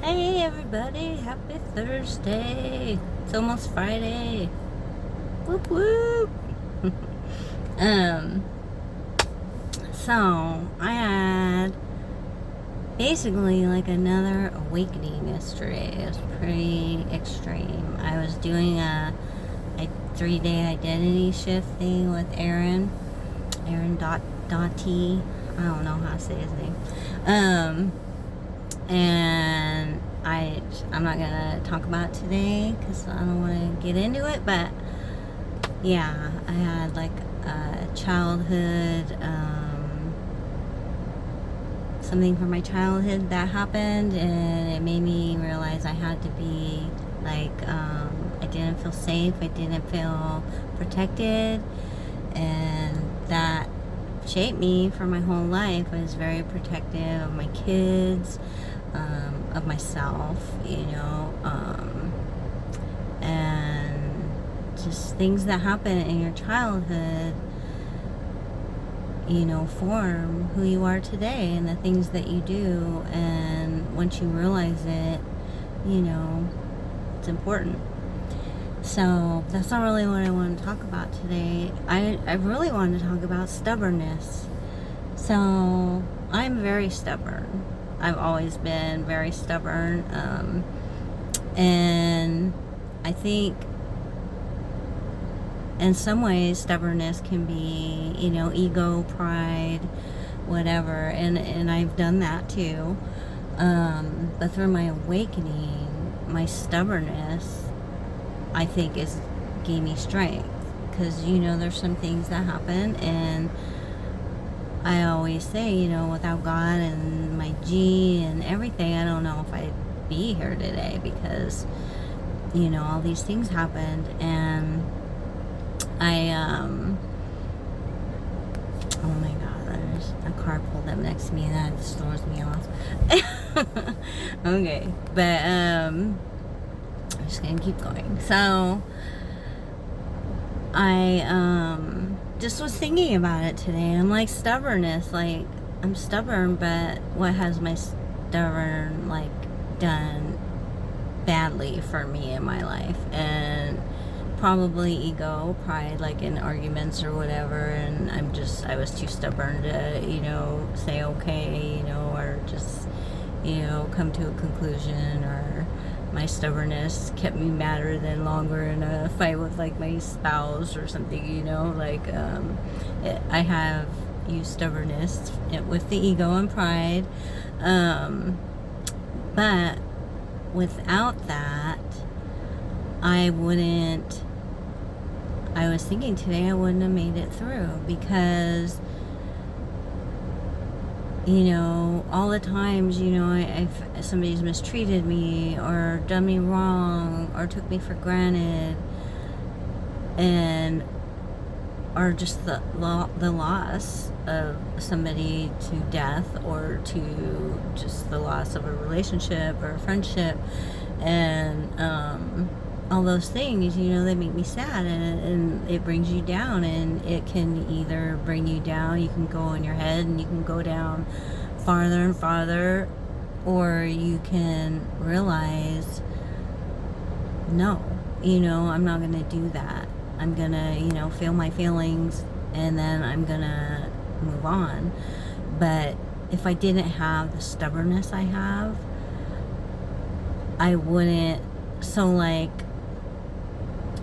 Hey everybody, happy Thursday. It's almost Friday. Whoop whoop. um so I had basically like another awakening yesterday. It was pretty extreme. I was doing a 3-day identity shift thing with Aaron Dottie. I don't know how to say his name. And I'm not gonna talk about it today because I don't want to get into it, but yeah, I had like a childhood something from my childhood that happened, and it made me realize I had to be like I didn't feel safe, I didn't feel protected, and that shaped me for my whole life. I was very protective of my kids, of myself, and just things that happen in your childhood, form who you are today and the things that you do. And once you realize it, it's important. So that's not really what I want to talk about today. I really wanted to talk about stubbornness. So I'm very stubborn. I've always been very stubborn. And I think in some ways stubbornness can be, ego, pride, whatever. And I've done that too. But through my awakening, my stubbornness, I think, gave me strength. Because, there's some things that happen, and I always say, without God and my G and everything, I don't know if I'd be here today, because, all these things happened. And oh my God, there's a car pulled up next to me, and that just throws me off. Okay, but, I'm just gonna keep going. So, I, just was thinking about it today. I'm like, stubbornness, like, I'm stubborn, but what has my stubborn, like, done badly for me in my life? And probably ego, pride, like in arguments or whatever. And I was too stubborn to, say okay, or just, come to a conclusion. Or my stubbornness kept me madder than longer in a fight with like my spouse or something, I have used stubbornness with the ego and pride, but without that, I was thinking today I wouldn't have made it through, because all the times, if somebody's mistreated me or done me wrong or took me for granted, or just the loss of somebody to death, or to just the loss of a relationship or a friendship, and all those things, they make me sad, and it brings you down. And it can either bring you down, you can go in your head and you can go down farther and farther, or you can realize, no, I'm not going to do that. I'm going to, feel my feelings, and then I'm going to move on. But if I didn't have the stubbornness I have, I wouldn't. So, like,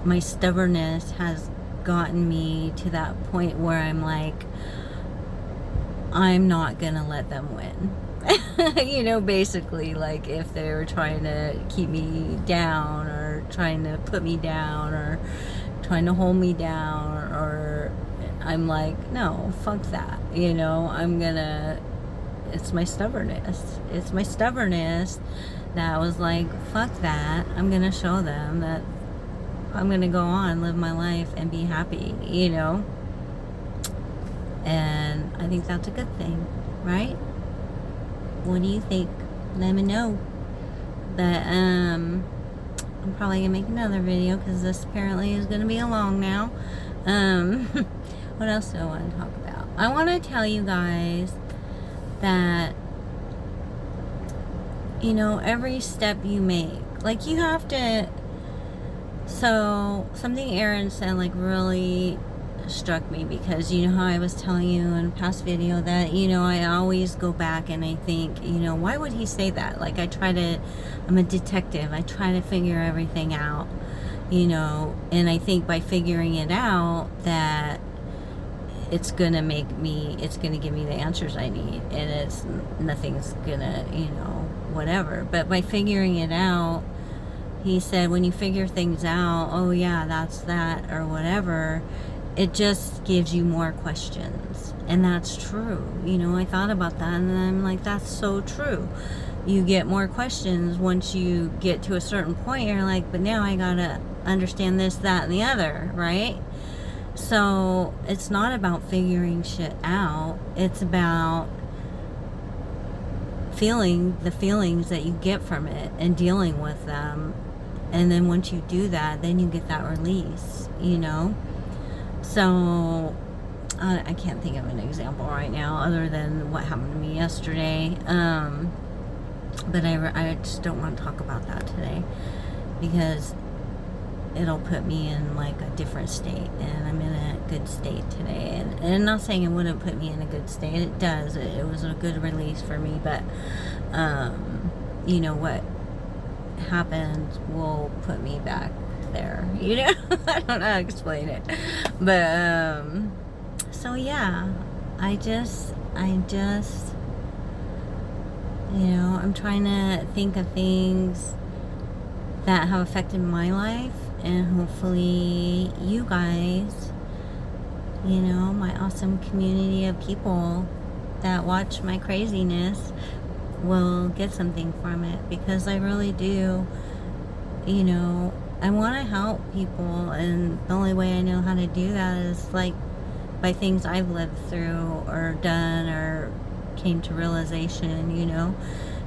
my stubbornness has gotten me to that point where I'm like, I'm not gonna let them win. Basically, like, if they were trying to keep me down, or trying to put me down, or trying to hold me down, or I'm like, no, fuck that. It's my stubbornness. It's my stubbornness that was like, fuck that. I'm gonna show them that I'm gonna go on, live my life, and be happy, And I think that's a good thing, right? What do you think? Let me know. But I'm probably gonna make another video, because this apparently is gonna be long now. What else do I want to talk about? I want to tell you guys that you know, every step you make, like, you have to. So something Aaron said, like, really struck me, because you know how I was telling you in a past video that, you know, I always go back and I think, you know, why would he say that? Like, I'm a detective, I try to figure everything out, you know, and I think by figuring it out that it's gonna give me the answers I need, and nothing's gonna, you know, whatever. But by figuring it out, he said, when you figure things out, oh yeah, that's that, or whatever, it just gives you more questions. And that's true. You know, I thought about that, and I'm like, that's so true. You get more questions once you get to a certain point. You're like, but now I gotta understand this, that, and the other, right? So it's not about figuring shit out. It's about feeling the feelings that you get from it and dealing with them. And then once you do that, then you get that release, you know? So I can't think of an example right now other than what happened to me yesterday. But I just don't want to talk about that today, because it'll put me in like a different state, and I'm in a good state today. And I'm not saying it wouldn't put me in a good state. It does. It was a good release for me. But, you know, what happened will put me back there. You know, I don't know how to explain it. But, so yeah, I just, you know, I'm trying to think of things that have affected my life, and hopefully you guys, you know, my awesome community of people that watch my craziness, will get something from it, because I really do, you know, I want to help people, and the only way I know how to do that is like by things I've lived through or done or came to realization, you know,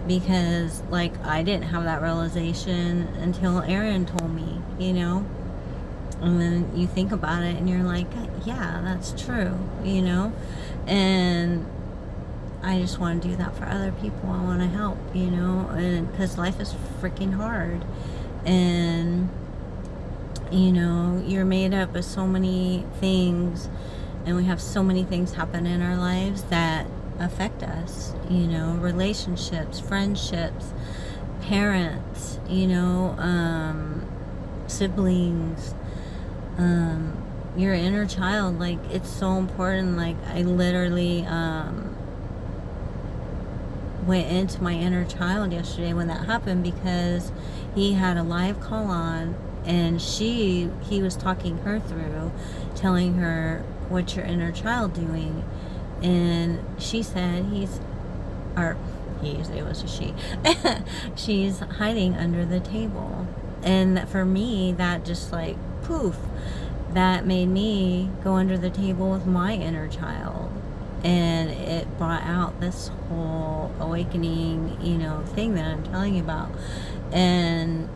because like I didn't have that realization until Aaron told me, you know. And then you think about it and you're like, yeah, that's true, you know. And I just want to do that for other people. I want to help, you know, and because life is freaking hard, and you know, you're made up of so many things, and we have so many things happen in our lives that affect us, you know, relationships, friendships, parents, you know, siblings, your inner child. Like, it's so important. Like, I literally went into my inner child yesterday when that happened, because he had a live call on, and he was talking her through, telling her, what's your inner child doing? And she said it was a she, she's hiding under the table. And for me, that just like poof, that made me go under the table with my inner child, and it brought out this whole awakening, you know, thing that I'm telling you about. And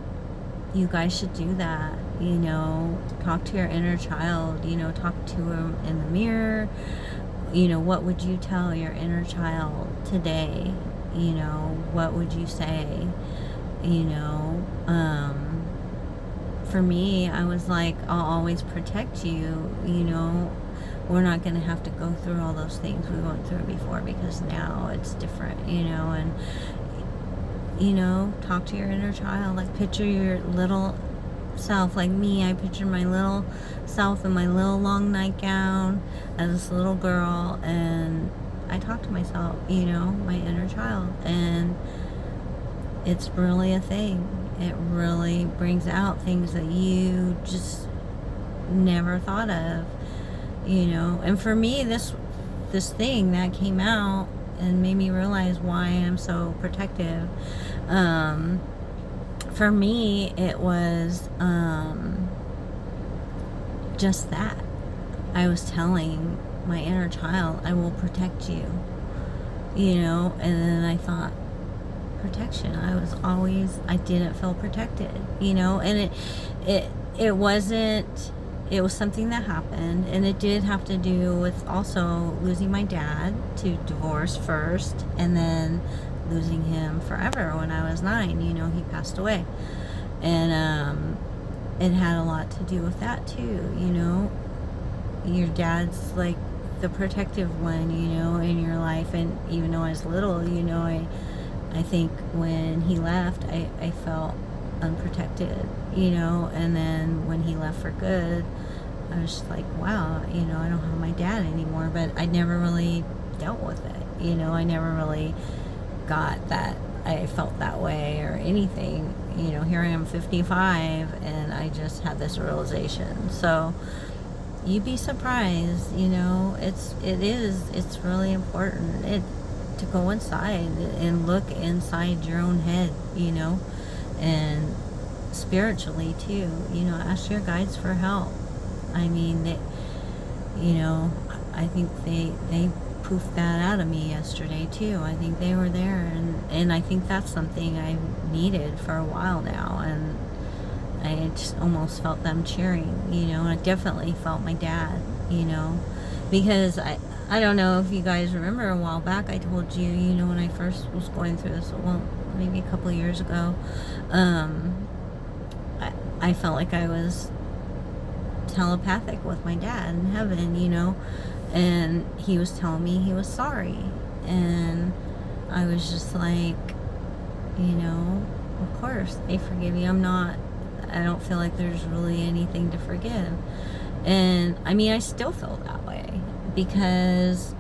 you guys should do that, you know, talk to your inner child, you know, talk to him in the mirror. You know, what would you tell your inner child today? You know, what would you say? You know, for me, I was like, I'll always protect you. You know, we're not going to have to go through all those things we went through before, because now it's different, you know. And, you know, talk to your inner child. Like, picture your little self. Like me, I picture my little self in my little long nightgown as this little girl, and I talk to myself, you know, my inner child, and it's really a thing. It really brings out things that you just never thought of, you know. And for me, this thing that came out and made me realize why I'm so protective, for me, it was just that. I was telling my inner child, I will protect you, you know. And then I thought, protection, I didn't feel protected, you know. And it wasn't, it was something that happened, and it did have to do with also losing my dad to divorce first, and then losing him forever when I was 9. He passed away. And it had a lot to do with that too. Your dad's like the protective one, in your life. And even though I was little, I think when he left, I felt unprotected, and then when he left for good, I was just like, wow, I don't have my dad anymore. But I never really dealt with it, I never really got that I felt that way or anything. Here I am 55 and I just had this realization. So you'd be surprised, it's really important to go inside and look inside your own head, and spiritually too, ask your guides for help. I mean, I think they poofed that out of me yesterday too. I think they were there, and I think that's something I've needed for a while now, and I just almost felt them cheering, and I definitely felt my dad, because I don't know if you guys remember a while back I told you, when I first was going through this, well, maybe a couple of years ago, I felt like I was telepathic with my dad in heaven, and he was telling me he was sorry, and I was just like, of course they forgive you. I don't feel like there's really anything to forgive. And I mean, I still feel that way, because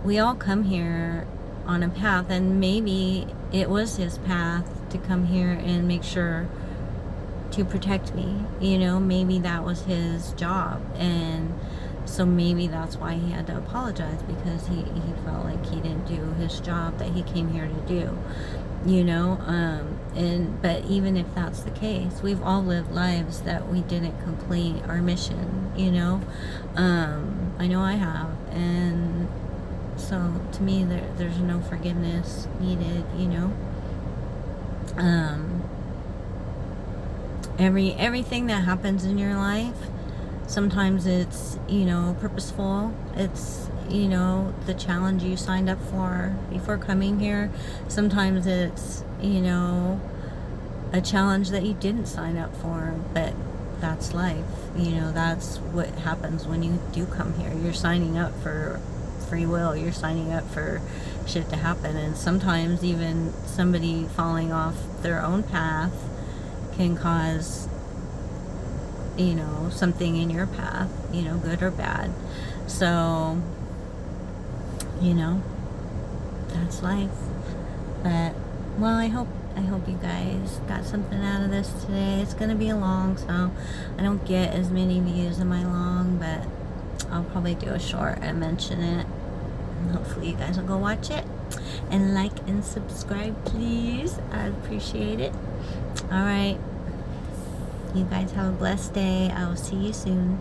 we all come here on a path, and maybe it was his path to come here and make sure to protect me, maybe that was his job. And so maybe that's why he had to apologize, because he felt like he didn't do his job that he came here to do, but even if that's the case, we've all lived lives that we didn't complete our mission, I know I have. And so to me, there's no forgiveness needed, everything that happens in your life, sometimes it's, purposeful. It's, the challenge you signed up for before coming here. Sometimes it's, a challenge that you didn't sign up for, but that's life. That's what happens when you do come here. You're signing up for free will. You're signing up for shit to happen. And sometimes even somebody falling off their own path can cause, something in your path, good or bad. So, that's life. But, well, I hope you guys got something out of this today. It's going to be long, so I don't get as many views in my long, but I'll probably do a short and mention it. And hopefully you guys will go watch it. And like and subscribe, please. I'd appreciate it. Alright. You guys have a blessed day. I will see you soon.